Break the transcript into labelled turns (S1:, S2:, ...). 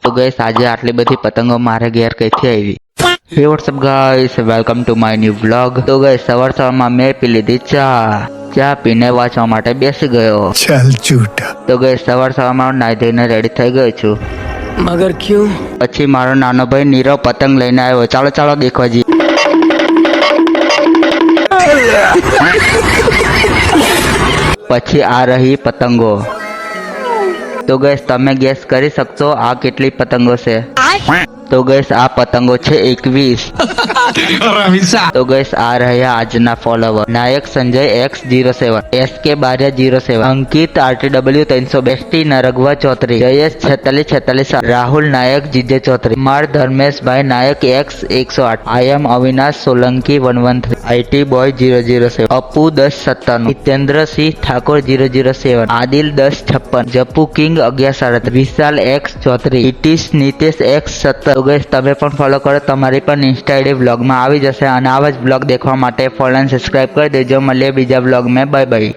S1: તો ગઈસ આજે આટલી બધી પતંગો મારે ઘેર કઈથી આવી? હે WhatsApp guys, welcome to my new vlog. તો ગઈસ સવારમાં મેં પી લીધી ચા પીને વાંચવા માટે બેસી ગયો।
S2: चल झूठा।
S1: તો ગઈસ સવારમાં નાઈ ધોઈને રેડી થઈ ગયો છું।
S3: मगर क्यों?
S1: પછી મારો નાનો ભાઈ નીરવ પતંગ લઈને આવ્યો। ચાલો દેખવા જઈએ। પછી આ રહી પતંગો। તો ગઈસ તમે ગેસ કરી શકશો આ કેટલી પતંગો છે? તો ગઈસ આ પતંગો છે 21। તો ગઈસ આ રહ્યા આજના follower: Nayak Sanjay X07, SK Bariya 07, Ankit RTW 300, ST નરગવા ચૌધરી, જયેશ 4646, રાહુલ નાયક GJ ચૌધરી, માર Dharmeshbhai Nayak X108, I am Avinash Solanki 113, IT boy 007, Apu 1097, Hitendrasinh Thakur 007, Adil 1056, Japu king 1137, Vishal X Chaudhary, इटिश नितेश X17। तो गाइस તમે પણ ફોલો કરો, તમારી પણ ઇન્સ્ટા આઈડી વ્લોગમાં આવી જશે। અને આવા જ વ્લોગ દેખવા માટે ફોલો અને સબસ્ક્રાઇબ કરી દેજો। મળીએ બીજા વ્લોગમાં, બાય બાય।